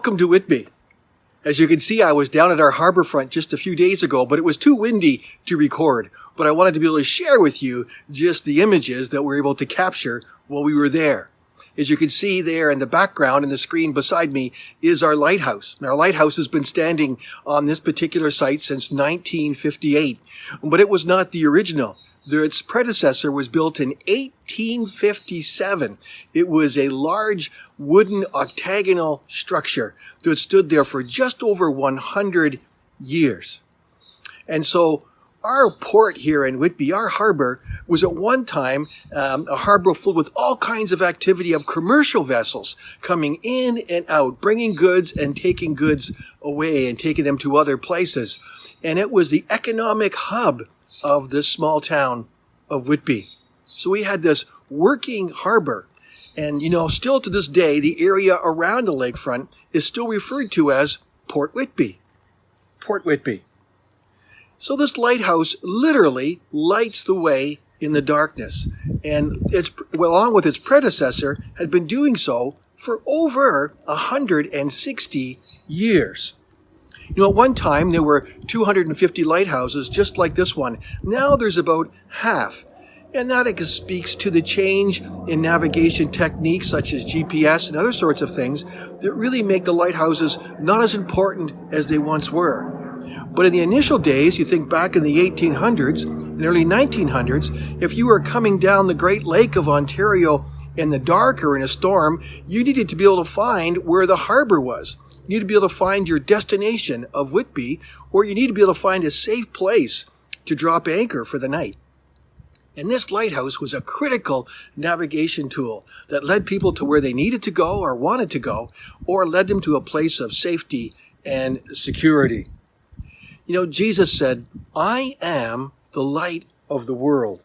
Welcome to Whitby. As you can see, I was down at our harbor front just a few days ago, but it was too windy to record. But I wanted to be able to share with you just the images that we were able to capture while we were there. As you can see there in the background in the screen beside me is our lighthouse. And our lighthouse has been standing on this particular site since 1958, but it was not the original. Its predecessor was built in 1857. It was a large wooden octagonal structure that stood there for just over 100 years. And so our port here in Whitby, our harbor, was at one time a harbor filled with all kinds of activity of commercial vessels coming in and out, bringing goods and taking goods away and taking them to other places. And it was the economic hub of this small town of Whitby. So we had this working harbor. And, still to this day, the area around the lakefront is still referred to as Port Whitby. Port Whitby. So this lighthouse literally lights the way in the darkness. And along with its predecessor, had been doing so for over 160 years. At one time, there were 250 lighthouses just like this one. Now there's about half. And that speaks to the change in navigation techniques such as GPS and other sorts of things that really make the lighthouses not as important as they once were. But in the initial days, you think back in the 1800s and early 1900s, if you were coming down the Great Lake of Ontario in the dark or in a storm, you needed to be able to find where the harbor was. You need to be able to find your destination of Whitby, or you need to be able to find a safe place to drop anchor for the night. And this lighthouse was a critical navigation tool that led people to where they needed to go or wanted to go, or led them to a place of safety and security. Jesus said, "I am the light of the world."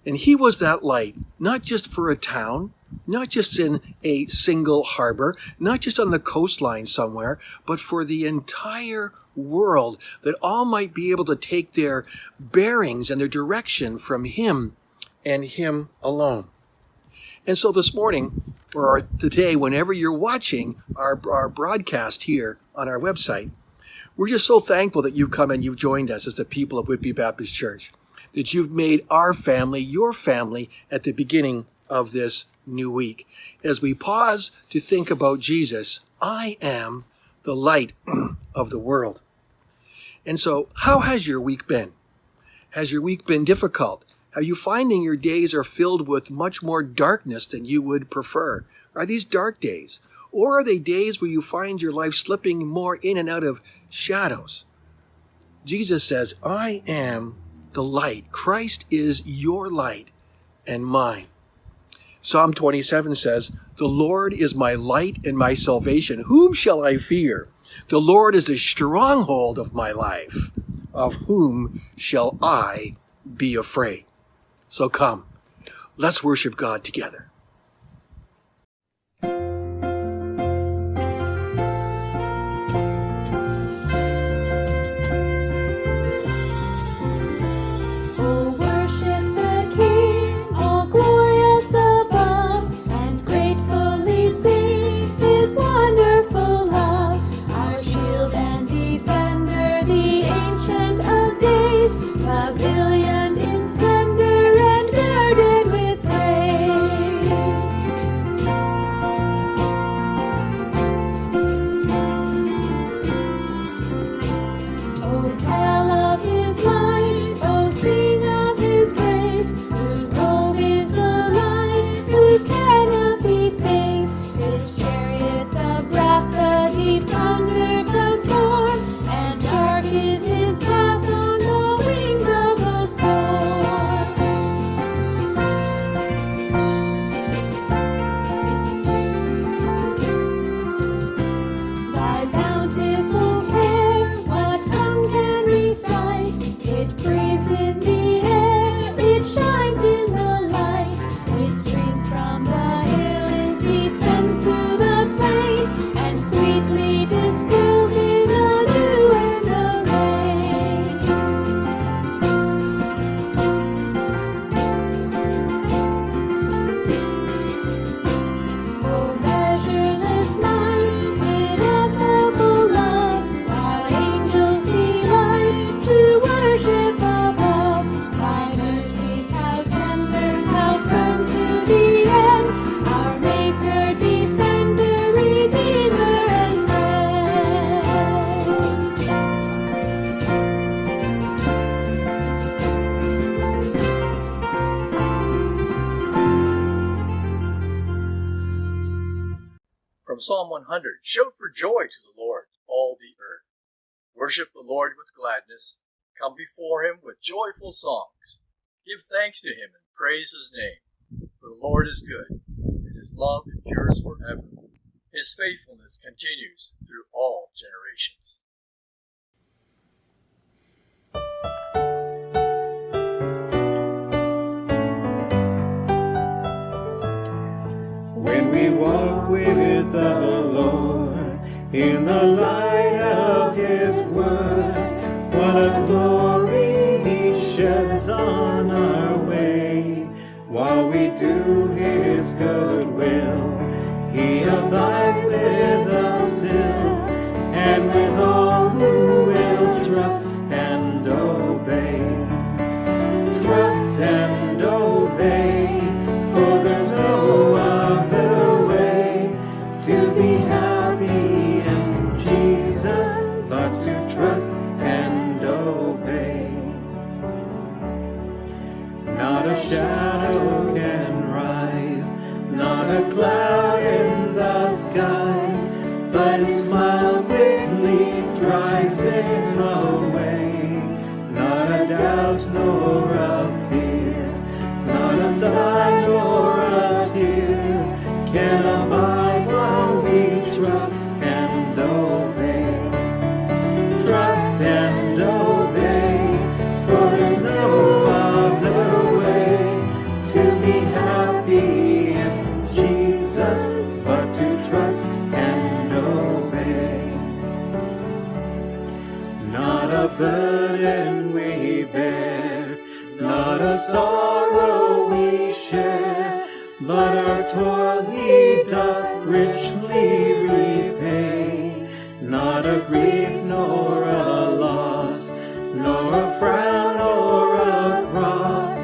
And he was that light, not just for a town, not just in a single harbor, not just on the coastline somewhere, but for the entire world, that all might be able to take their bearings and their direction from him and him alone. And so this morning, or today, whenever you're watching our broadcast here on our website, we're just so thankful that you've come and you've joined us as the people of Whitby Baptist Church, that you've made our family your family at the beginning of this new week. As we pause to think about Jesus, I am the light of the world. And so, how has your week been? Has your week been difficult? Are you finding your days are filled with much more darkness than you would prefer? Are these dark days? Or are they days where you find your life slipping more in and out of shadows? Jesus says, I am the light. Christ is your light and mine. Psalm 27 says, the Lord is my light and my salvation. Whom shall I fear? The Lord is the stronghold of my life. Of whom shall I be afraid? So come, let's worship God together. Psalm 100. Shout for joy to the Lord, all the earth. Worship the Lord with gladness. Come before him with joyful songs. Give thanks to him and praise his name. For the Lord is good, and his love endures forever. His faithfulness continues through all generations. When we walk with the Lord in the light of his word, what a glory he sheds on our way. While we do his good will, he abides with us still, and with all who will trust and obey. Trust and obey, for there's no other way to be happy in Jesus but to trust and obey. Not a shadow can rise, not a cloud in the skies, but his smile quickly drives it away. Not a doubt nor a fear, not a sigh nor a tear can abide while we trust and obey. Trust and obey, for there's no other way to be happy in Jesus but to trust and obey. Not a burden we bear, not a sorrow we share, but our toil he doth richly repay. Not a grief nor a loss, nor a frown or a cross,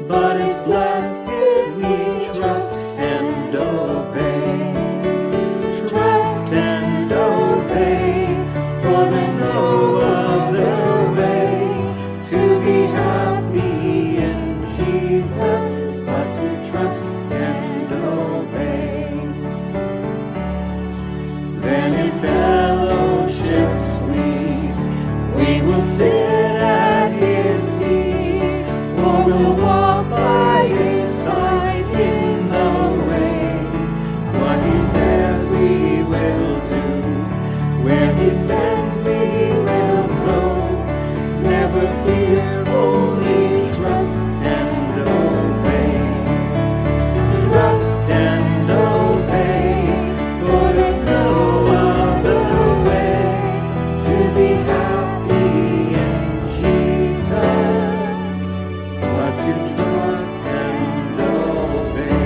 but is blessed if we trust and obey. Trust and obey, for there's no other way to be happy in Jesus but to trust and obey. Then in fellowship sweet we will sit at his feet, or we'll walk by his side in the way. What he says we will do, where he sends we will go. Never fear, only trust and obey. Trust and obey, for there's no other way to be happy in Jesus but to trust and obey.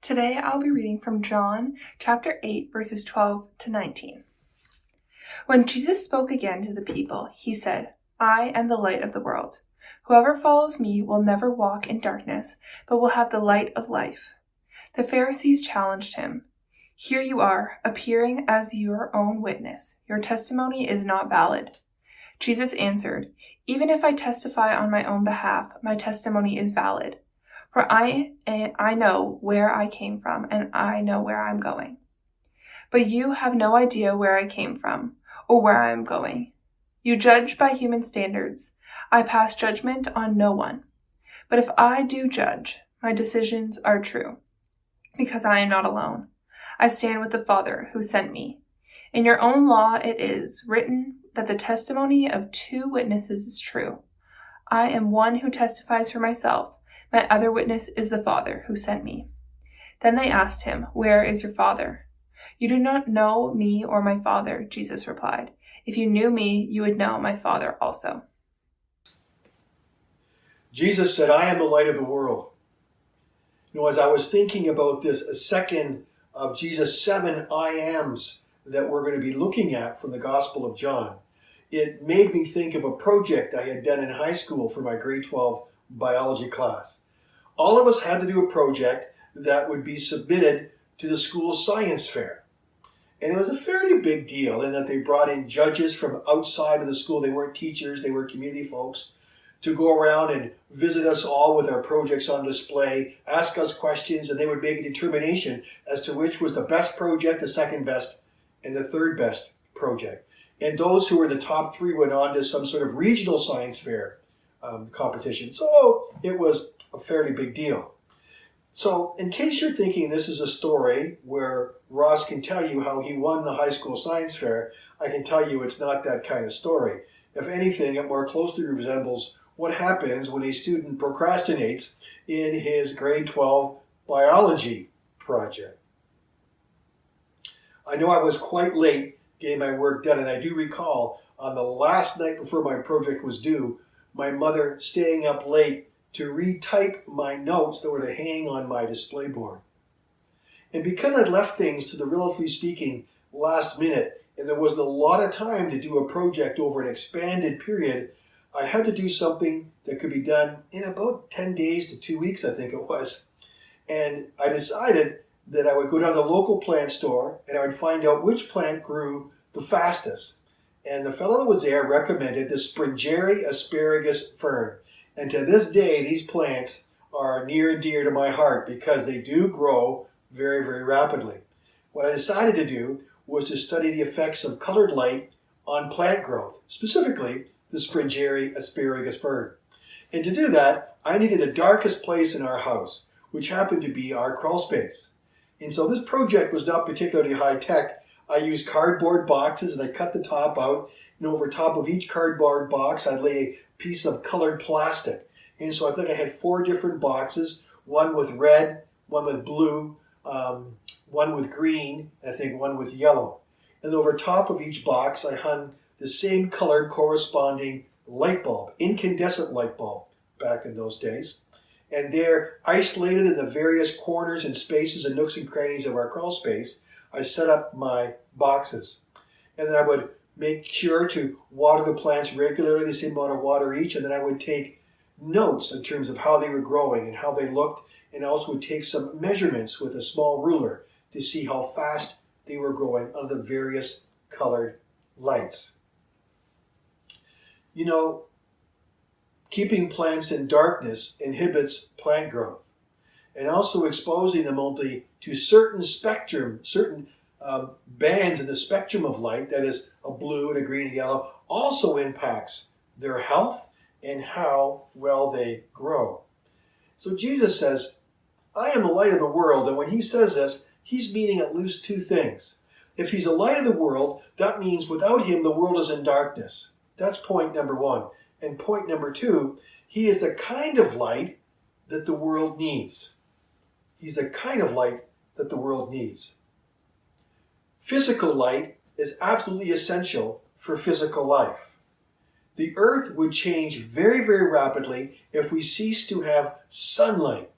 Today I'll be reading from John chapter 8 verses 12 to 19. When Jesus spoke again to the people, he said, I am the light of the world. Whoever follows me will never walk in darkness, but will have the light of life. The Pharisees challenged him. Here you are, appearing as your own witness. Your testimony is not valid. Jesus answered, Even if I testify on my own behalf, my testimony is valid. For I know where I came from, and I know where I'm going. But you have no idea where I came from, or where I am going. You judge by human standards. I pass judgment on no one. But if I do judge, my decisions are true, because I am not alone. I stand with the Father who sent me. In your own law it is written that the testimony of 2 witnesses is true. I am one who testifies for myself. My other witness is the Father who sent me. Then they asked him, Where is your Father? You do not know me or my Father, Jesus replied. If you knew me, you would know my Father also. Jesus said, I am the light of the world. You know, as I was thinking about this, a second of Jesus' 7 I ams that we're going to be looking at from the Gospel of John, it made me think of a project I had done in high school for my grade 12 biology class. All of us had to do a project that would be submitted to the school science fair. And it was a fairly big deal in that they brought in judges from outside of the school. They weren't teachers, they were community folks, to go around and visit us all with our projects on display, ask us questions, and they would make a determination as to which was the best project, the second best, and the third best project. And those who were the top three went on to some sort of regional science fair competition. So it was a fairly big deal. So in case you're thinking this is a story where Ross can tell you how he won the high school science fair, I can tell you it's not that kind of story. If anything, it more closely resembles what happens when a student procrastinates in his grade 12 biology project. I know I was quite late getting my work done, and I do recall on the last night before my project was due, my mother staying up late to retype my notes that were to hang on my display board. And because I'd left things to the relatively speaking last minute, and there wasn't a lot of time to do a project over an expanded period, I had to do something that could be done in about 10 days to 2 weeks, I think it was. And I decided that I would go down to the local plant store and I would find out which plant grew the fastest. And the fellow that was there recommended the Springeri asparagus fern. And to this day, these plants are near and dear to my heart because they do grow very, very rapidly. What I decided to do was to study the effects of colored light on plant growth, specifically the Springeri asparagus fern. And to do that, I needed the darkest place in our house, which happened to be our crawl space. And so this project was not particularly high-tech. I used cardboard boxes and I cut the top out, and over top of each cardboard box I'd lay a piece of colored plastic. And so I think I had 4 different boxes, one with red, one with blue, one with green, and I think one with yellow. And over top of each box I hung the same colored corresponding light bulb, incandescent light bulb back in those days. And there, isolated in the various corners and spaces and nooks and crannies of our crawl space, I set up my boxes. And then I would make sure to water the plants regularly, the same amount of water each, and then I would take notes in terms of how they were growing and how they looked, and also would take some measurements with a small ruler to see how fast they were growing under the various colored lights. You know, keeping plants in darkness inhibits plant growth, and also exposing them only to certain bands in the spectrum of light, that is a blue and a green and yellow, also impacts their health and how well they grow. So Jesus says, I am the light of the world, and when he says this, he's meaning at least 2 things. If he's the light of the world, that means without him the world is in darkness. That's point number 1. And point number 2, he is the kind of light that the world needs. He's the kind of light that the world needs. Physical light is absolutely essential for physical life. The earth would change very, very rapidly if we cease to have sunlight.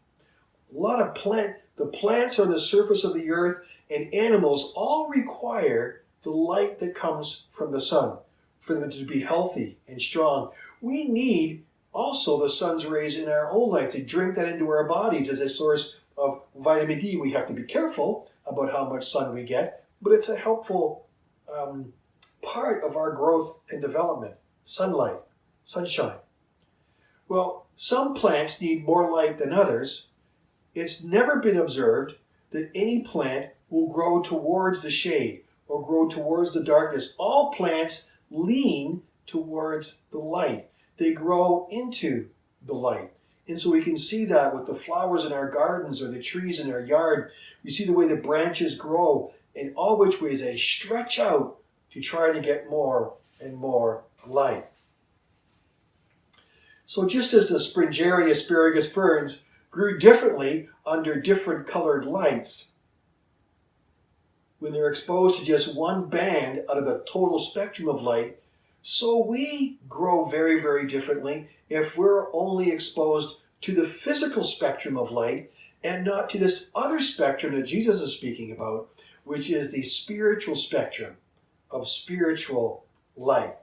A lot of the plants on the surface of the earth and animals all require the light that comes from the sun for them to be healthy and strong. We need also the sun's rays in our own life to drink that into our bodies as a source of vitamin D. We have to be careful about how much sun we get, but it's a helpful part of our growth and development. Sunlight, sunshine. Well, some plants need more light than others. It's never been observed that any plant will grow towards the shade or grow towards the darkness. All plants lean towards the light. They grow into the light. And so we can see that with the flowers in our gardens or the trees in our yard. We see the way the branches grow, in all which ways they stretch out to try to get more and more light. So just as the Springeri asparagus ferns grew differently under different colored lights, when they're exposed to just one band out of the total spectrum of light, so we grow very, very differently if we're only exposed to the physical spectrum of light and not to this other spectrum that Jesus is speaking about, which is the spiritual spectrum of spiritual light.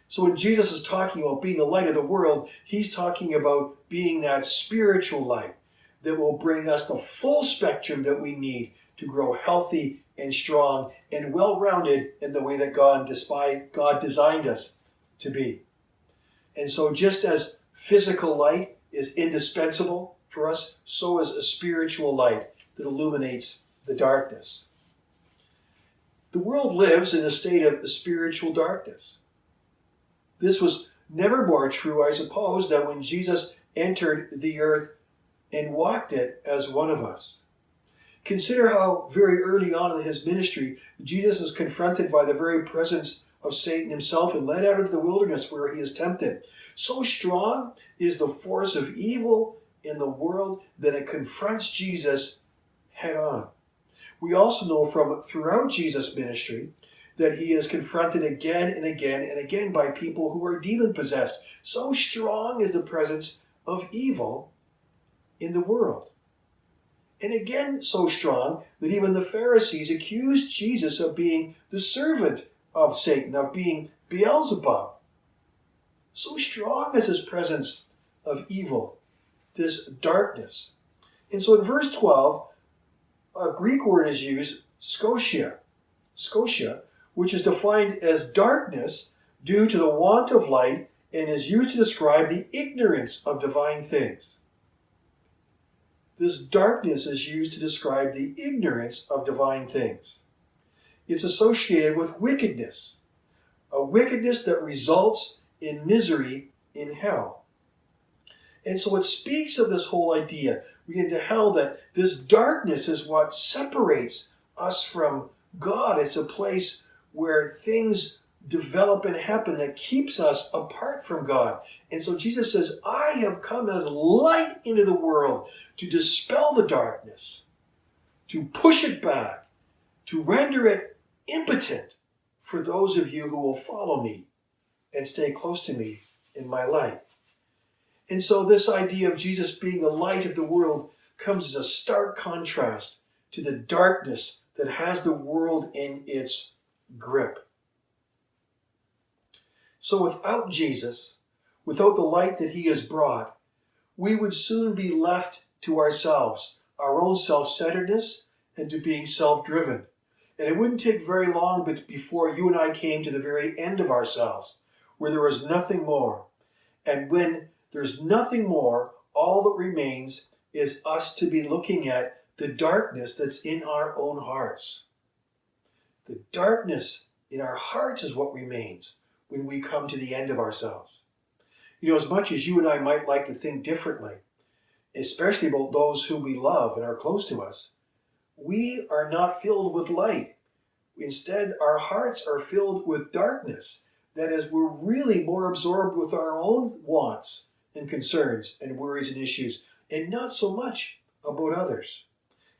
So when Jesus is talking about being the light of the world, he's talking about being that spiritual light that will bring us the full spectrum that we need to grow healthy and strong and well-rounded in the way that God designed us to be. And so just as physical light is indispensable for us, so is a spiritual light that illuminates the darkness. The world lives in a state of spiritual darkness. This was never more true, I suppose, than when Jesus entered the earth and walked it as one of us. Consider how very early on in his ministry, Jesus is confronted by the very presence of Satan himself and led out into the wilderness where he is tempted. So strong is the force of evil in the world that it confronts Jesus head on. We also know from throughout Jesus' ministry that he is confronted again and again and again by people who are demon-possessed. So strong is the presence of evil in the world. And again, so strong that even the Pharisees accused Jesus of being the servant of Satan, of being Beelzebub. So strong is his presence of evil, this darkness. And so in verse 12, a Greek word is used, scotia, which is defined as darkness due to the want of light and is used to describe the ignorance of divine things. This darkness is used to describe the ignorance of divine things. It's associated with wickedness, a wickedness that results in misery in hell. And so it speaks of this whole idea, we get into hell, that this darkness is what separates us from God. It's a place where things develop and happen that keeps us apart from God. And so Jesus says, I have come as light into the world to dispel the darkness, to push it back, to render it impotent for those of you who will follow me and stay close to me in my light. And so this idea of Jesus being the light of the world comes as a stark contrast to the darkness that has the world in its grip. So without Jesus, without the light that he has brought, we would soon be left to ourselves, our own self-centeredness, and to being self-driven. And it wouldn't take very long before you and I came to the very end of ourselves, where there was nothing more. And when there's nothing more, all that remains is us to be looking at the darkness that's in our own hearts. The darkness in our hearts is what remains when we come to the end of ourselves. You know, as much as you and I might like to think differently, especially about those whom we love and are close to us, we are not filled with light. Instead, our hearts are filled with darkness. That is, we're really more absorbed with our own wants and concerns and worries and issues, and not so much about others.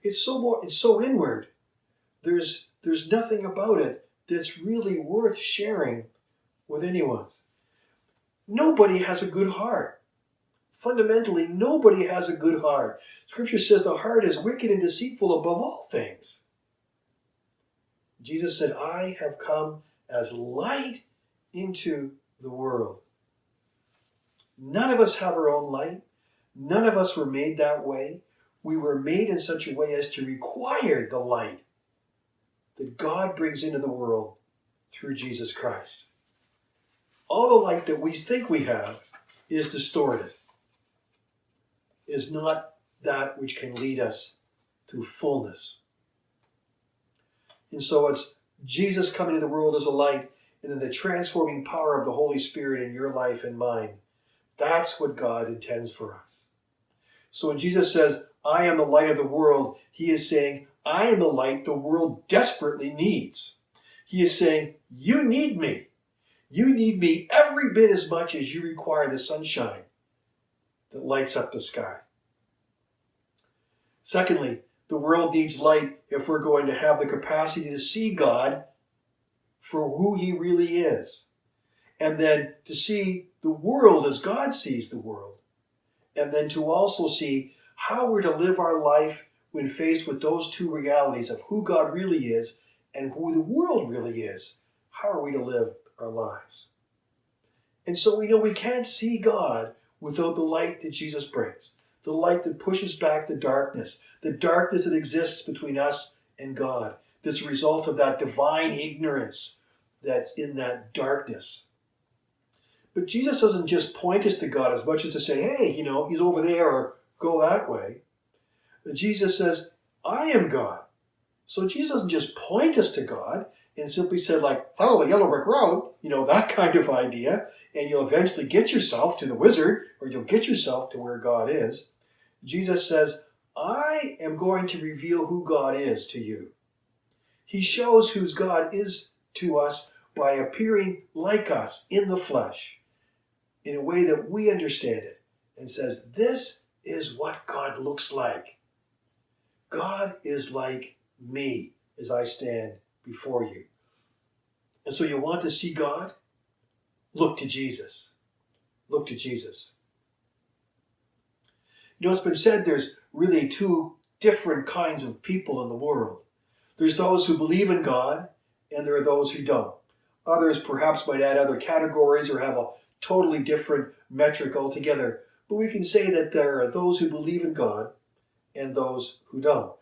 It's so inward. There's nothing about it that's really worth sharing with anyone. Nobody has a good heart. Fundamentally, nobody has a good heart. Scripture says the heart is wicked and deceitful above all things. Jesus said, I have come as light into the world. None of us have our own light. None of us were made that way. We were made in such a way as to require the light that God brings into the world through Jesus Christ. All the light that we think we have is distorted, is not that which can lead us to fullness. And so it's Jesus coming into the world as a light, and then the transforming power of the Holy Spirit in your life and mine. That's what God intends for us. So when Jesus says, I am the light of the world, he is saying, I am the light the world desperately needs. He is saying, you need me. You need me every bit as much as you require the sunshine that lights up the sky. Secondly, the world needs light if we're going to have the capacity to see God for who he really is. And then to see the world as God sees the world. And then to also see how we're to live our life when faced with those two realities of who God really is and who the world really is. How are we to live our lives? And so we know we can't see God without the light that Jesus brings. The light that pushes back the darkness that exists between us and God. That's a result of that divine ignorance that's in that darkness. But Jesus doesn't just point us to God as much as to say, hey, he's over there or go that way. But Jesus says, I am God. So Jesus doesn't just point us to God and simply said, like, follow the yellow brick road, that kind of idea, and you'll eventually get yourself to the wizard, or you'll get yourself to where God is. Jesus says, I am going to reveal who God is to you. He shows who God is to us by appearing like us in the flesh, in a way that we understand it, and says, this is what God looks like. God is like me as I stand before you. And so you want to see God? Look to Jesus. Look to Jesus. It's been said there's really two different kinds of people in the world. There's those who believe in God, and there are those who don't. Others perhaps might add other categories or have a totally different metric altogether. But we can say that there are those who believe in God and those who don't.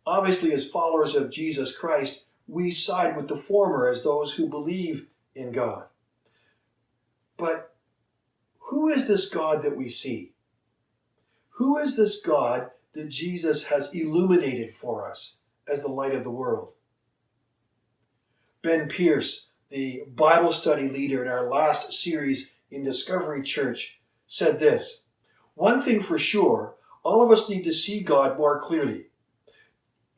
Obviously, as followers of Jesus Christ, we side with the former as those who believe in God. But who is this God that we see? Who is this God that Jesus has illuminated for us as the light of the world? Ben Pierce, the Bible study leader in our last series in Discovery Church, said this: one thing for sure, all of us need to see God more clearly.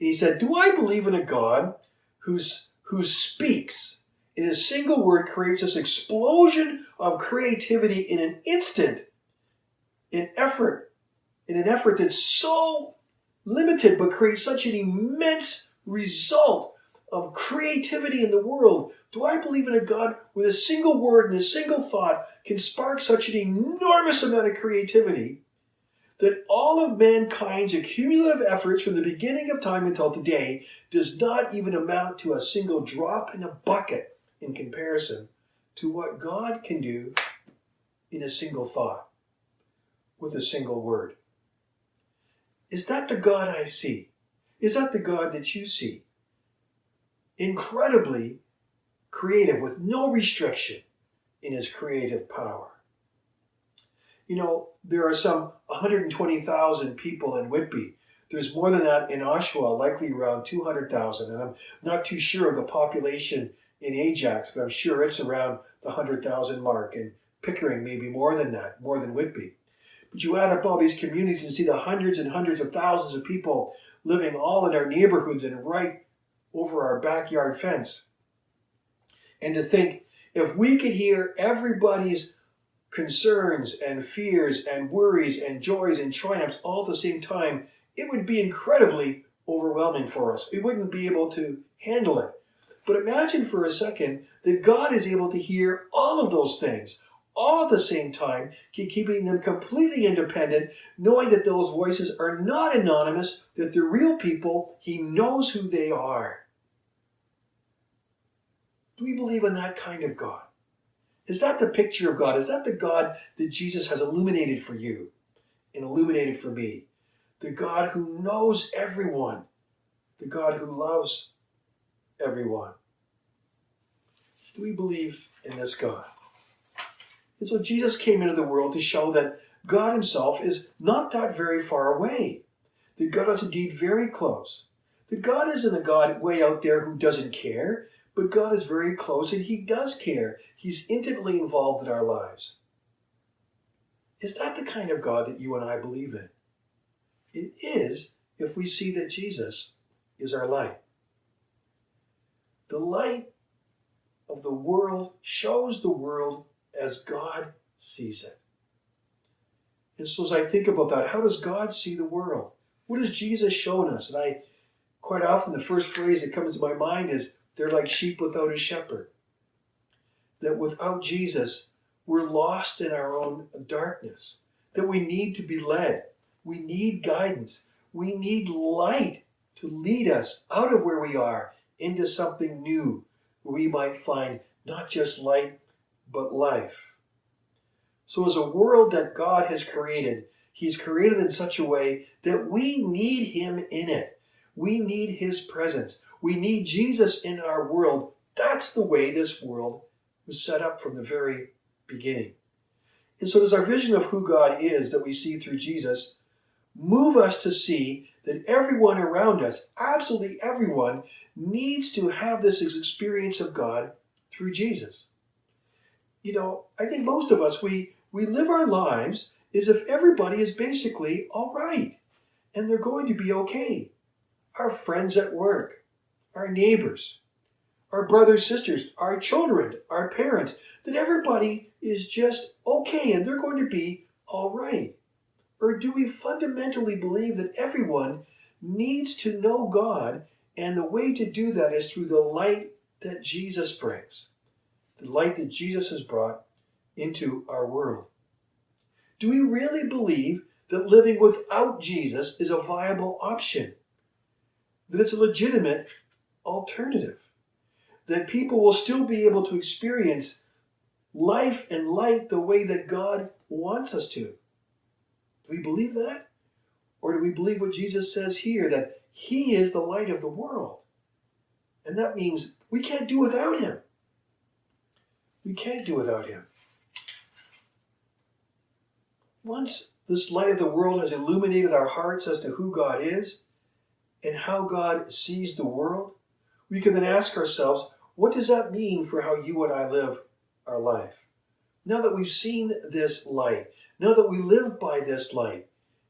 And he said, do I believe in a God who speaks in a single word, creates this explosion of creativity in an instant, in an effort that's so limited but creates such an immense result of creativity in the world? Do I believe in a God with a single word and a single thought can spark such an enormous amount of creativity that all of mankind's accumulative efforts from the beginning of time until today does not even amount to a single drop in a bucket in comparison to what God can do in a single thought, with a single word? Is that the God I see? Is that the God that you see? Incredibly creative, with no restriction in his creative power. There are some 120,000 people in Whitby. There's more than that in Oshawa, likely around 200,000. And I'm not too sure of the population in Ajax, but I'm sure it's around the 100,000 mark. And Pickering maybe more than that, more than Whitby. But you add up all these communities and see the hundreds and hundreds of thousands of people living all in our neighborhoods and right over our backyard fence. And to think, if we could hear everybody's concerns and fears and worries and joys and triumphs all at the same time, it would be incredibly overwhelming for us. We wouldn't be able to handle it. But imagine for a second that God is able to hear all of those things all at the same time, keeping them completely independent, knowing that those voices are not anonymous, that they're real people. He knows who they are. Do we believe in that kind of God? Is that the picture of God? Is that the God that Jesus has illuminated for you and illuminated for me? The God who knows everyone. The God who loves everyone. Do we believe in this God? And so Jesus came into the world to show that God himself is not that very far away. That God is indeed very close. That God isn't a God way out there who doesn't care, but God is very close and he does care. He's intimately involved in our lives. Is that the kind of God that you and I believe in? It is, if we see that Jesus is our light. The light of the world shows the world as God sees it. And so as I think about that, how does God see the world? What has Jesus shown us? And quite often the first phrase that comes to my mind is, they're like sheep without a shepherd. That without Jesus, we're lost in our own darkness. That we need to be led. We need guidance. We need light to lead us out of where we are into something new, where we might find not just light, but life. So as a world that God has created, he's created in such a way that we need him in it. We need his presence. We need Jesus in our world. That's the way this world was set up from the very beginning. And so does our vision of who God is that we see through Jesus move us to see that everyone around us, absolutely everyone, needs to have this experience of God through Jesus. I think most of us, we live our lives as if everybody is basically all right and they're going to be okay. Our friends at work, our neighbors, our brothers, sisters, our children, our parents, that everybody is just okay and they're going to be all right. Or do we fundamentally believe that everyone needs to know God, and the way to do that is through the light that Jesus brings, the light that Jesus has brought into our world? Do we really believe that living without Jesus is a viable option? That it's a legitimate alternative? That people will still be able to experience life and light the way that God wants us to? Do we believe that? Or do we believe what Jesus says here, that He is the light of the world? And that means we can't do without Him. We can't do without Him. Once this light of the world has illuminated our hearts as to who God is and how God sees the world, we can then ask ourselves, what does that mean for how you and I live our life? Now that we've seen this light, now that we live by this light,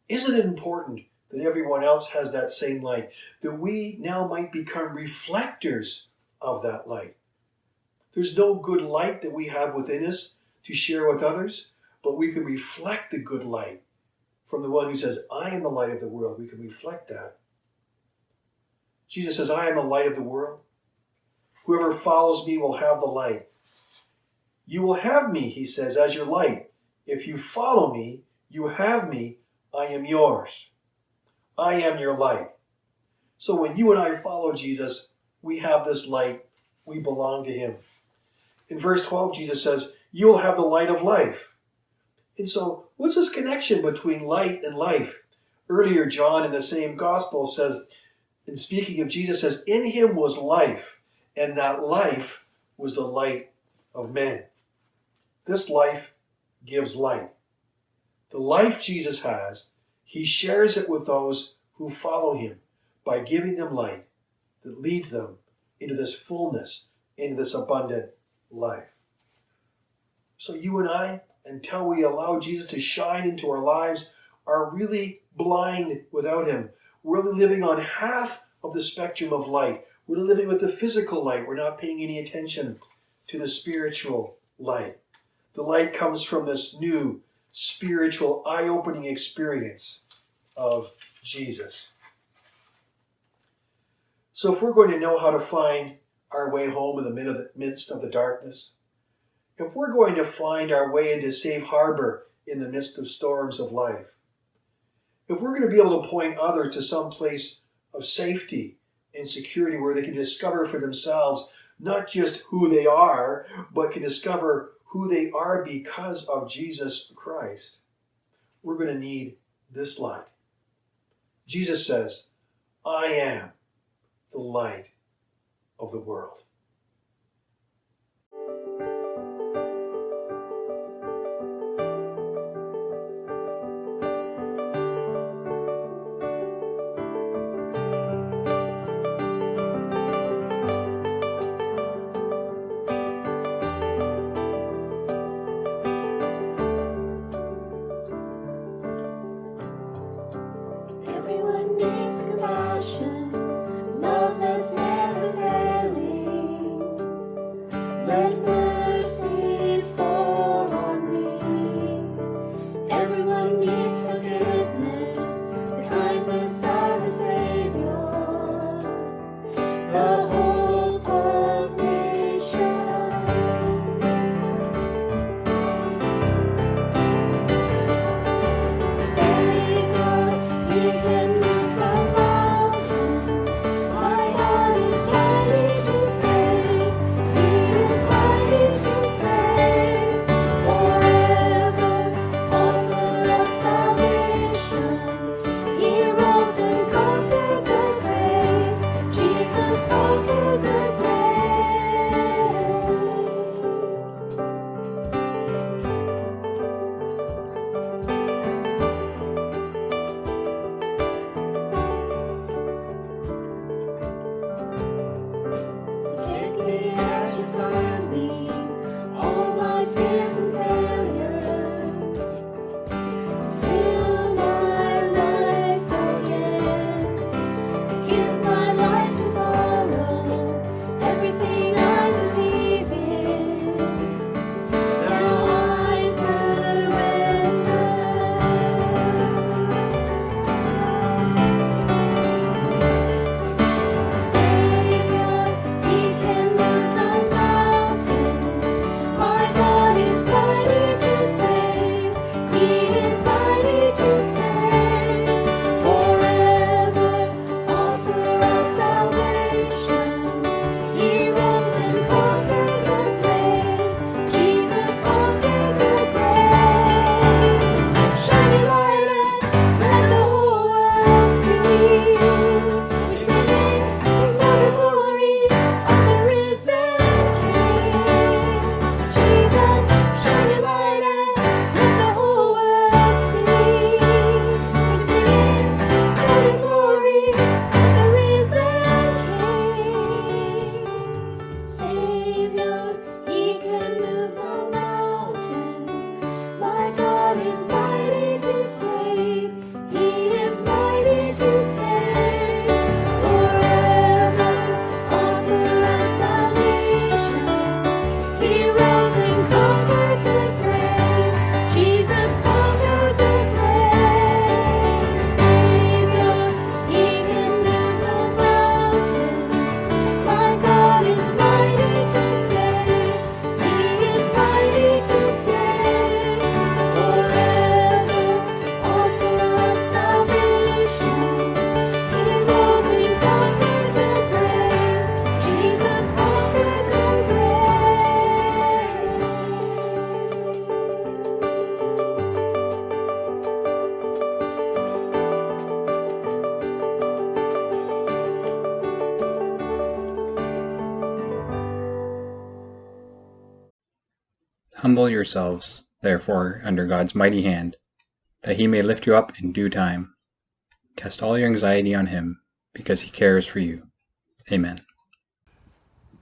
isn't it important that everyone else has that same light, that we now might become reflectors of that light? There's no good light that we have within us to share with others, but we can reflect the good light from the one who says, I am the light of the world. We can reflect that. Jesus says, I am the light of the world. Whoever follows me will have the light. You will have me, he says, as your light. If you follow me, you have me. I am yours. I am your light. So when you and I follow Jesus, we have this light. We belong to Him. In verse 12, Jesus says, you will have the light of life. And so what's this connection between light and life? Earlier, John in the same gospel says, in speaking of Jesus, says, in Him was life, and that life was the light of men. This life gives light. The life Jesus has, He shares it with those who follow Him by giving them light that leads them into this fullness, into this abundant life. So you and I, until we allow Jesus to shine into our lives, are really blind without Him. We're only living on half of the spectrum of light. We're living with the physical light. We're not paying any attention to the spiritual light. The light comes from this new spiritual, eye-opening experience of Jesus. So if we're going to know how to find our way home in the midst of the darkness, if we're going to find our way into safe harbor in the midst of storms of life, if we're going to be able to point others to some place of safety and security where they can discover for themselves not just who they are, but can discover who they are because of Jesus Christ, we're going to need this light. Jesus says, I am the light of the world. Everyone needs compassion, love that's never failing. Humble yourselves, therefore, under God's mighty hand, that he may lift you up in due time. Cast all your anxiety on him, because he cares for you. Amen.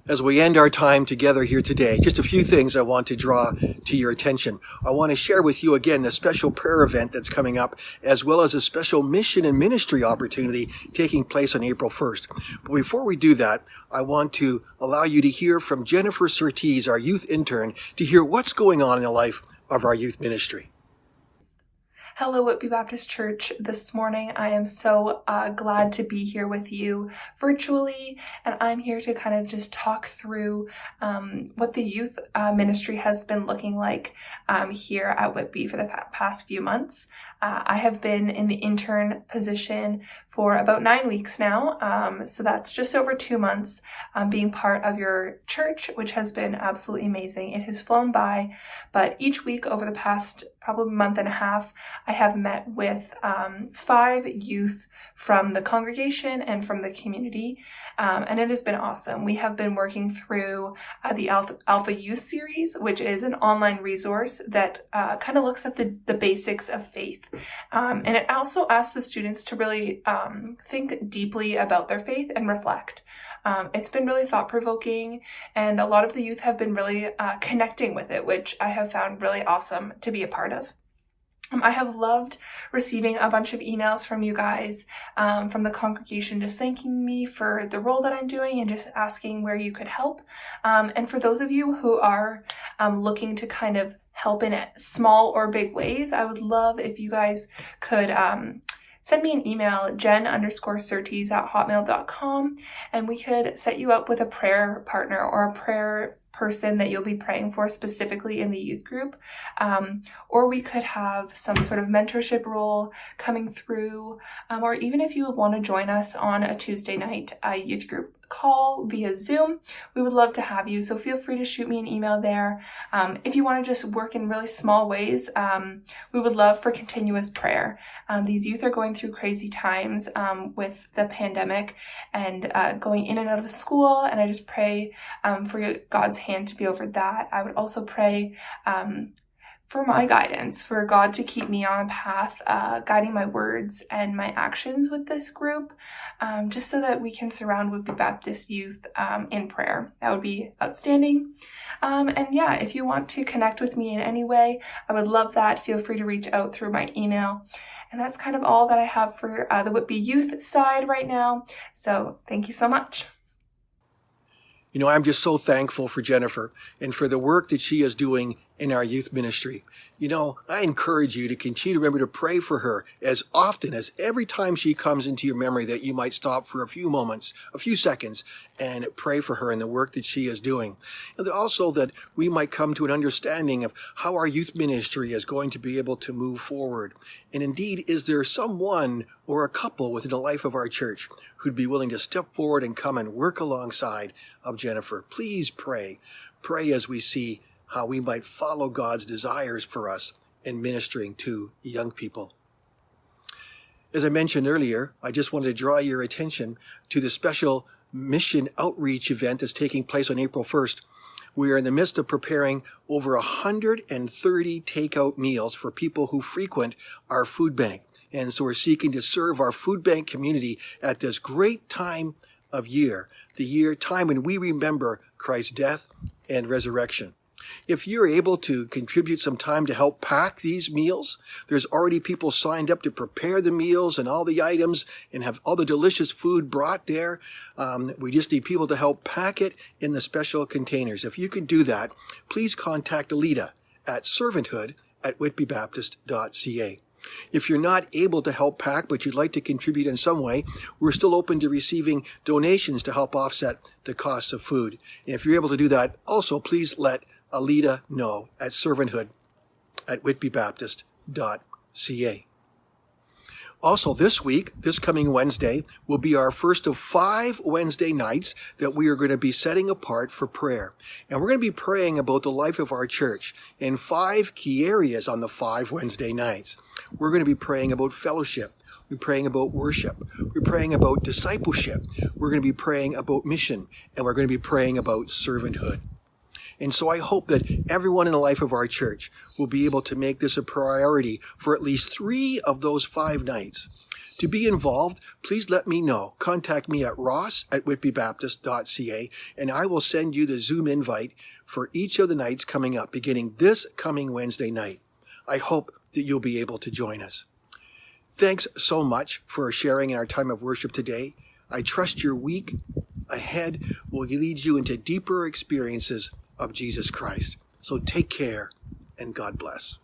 As we end our time together here today, just a few things I want to draw to your attention. I want to share with you again the special prayer event that's coming up, as well as a special mission and ministry opportunity taking place on April 1st. But before we do that, I want to allow you to hear from Jennifer Surtees, our youth intern, to hear what's going on in the life of our youth ministry. Hello, Whitby Baptist Church. This morning, I am so glad to be here with you virtually, and I'm here to kind of just talk through what the youth ministry has been looking like here at Whitby for the past few months. I have been in the intern position for about 9 weeks now, so that's just over 2 months being part of your church, which has been absolutely amazing. It has flown by, but each week over the past probably month and a half, I have met with 5 youth from the congregation and from the community, and it has been awesome. We have been working through the Alpha Youth series, which is an online resource that kind of looks at the basics of faith. And it also asks the students to really think deeply about their faith and reflect. It's been really thought-provoking, and a lot of the youth have been really connecting with it, which I have found really awesome to be a part of. I have loved receiving a bunch of emails from you guys, from the congregation, just thanking me for the role that I'm doing and just asking where you could help. And for those of you who are looking to kind of help in small or big ways, I would love if you guys could send me an email, jen_surtees@hotmail.com, and we could set you up with a prayer partner or a prayer person that you'll be praying for specifically in the youth group, or we could have some sort of mentorship role coming through, or even if you want to join us on a Tuesday night youth group call via Zoom, we would love to have you. So feel free to shoot me an email there. If you want to just work in really small ways, we would love for continuous prayer. These youth are going through crazy times with the pandemic and going in and out of school, and I just pray for God's hand to be over that. I would also pray for my guidance, for God to keep me on a path, guiding my words and my actions with this group, just so that we can surround Whitby Baptist youth in prayer. That would be outstanding. And yeah, if you want to connect with me in any way, I would love that. Feel free to reach out through my email. And that's kind of all that I have for the Whitby youth side right now. So thank you so much. You know, I'm just so thankful for Jennifer and for the work that she is doing in our youth ministry. You know, I encourage you to continue to remember to pray for her as often as every time she comes into your memory, that you might stop for a few moments, a few seconds, and pray for her and the work that she is doing. And that also that we might come to an understanding of how our youth ministry is going to be able to move forward. And indeed, is there someone or a couple within the life of our church who'd be willing to step forward and come and work alongside of Jennifer? Please pray. Pray as we see how we might follow God's desires for us in ministering to young people. As I mentioned earlier, I just wanted to draw your attention to the special mission outreach event that's taking place on April 1st. We are in the midst of preparing over 130 takeout meals for people who frequent our food bank. And so we're seeking to serve our food bank community at this great time of year, the time when we remember Christ's death and resurrection. If you're able to contribute some time to help pack these meals, there's already people signed up to prepare the meals and all the items and have all the delicious food brought there. We just need people to help pack it in the special containers. If you can do that, please contact Alita at servanthood@whitbybaptist.ca. If you're not able to help pack, but you'd like to contribute in some way, we're still open to receiving donations to help offset the cost of food. And if you're able to do that, also please let Alita know at servanthood@whitbybaptist.ca. Also this week, this coming Wednesday, will be our first of 5 Wednesday nights that we are going to be setting apart for prayer. And we're going to be praying about the life of our church in 5 key areas on the 5 Wednesday nights. We're going to be praying about fellowship. We're praying about worship. We're praying about discipleship. We're going to be praying about mission. And we're going to be praying about servanthood. And so I hope that everyone in the life of our church will be able to make this a priority for at least 3 of those 5 nights. To be involved, please let me know. Contact me at ross@whitbybaptist.ca, and I will send you the Zoom invite for each of the nights coming up, beginning this coming Wednesday night. I hope that you'll be able to join us. Thanks so much for sharing in our time of worship today. I trust your week ahead will lead you into deeper experiences of Jesus Christ. So take care, and God bless.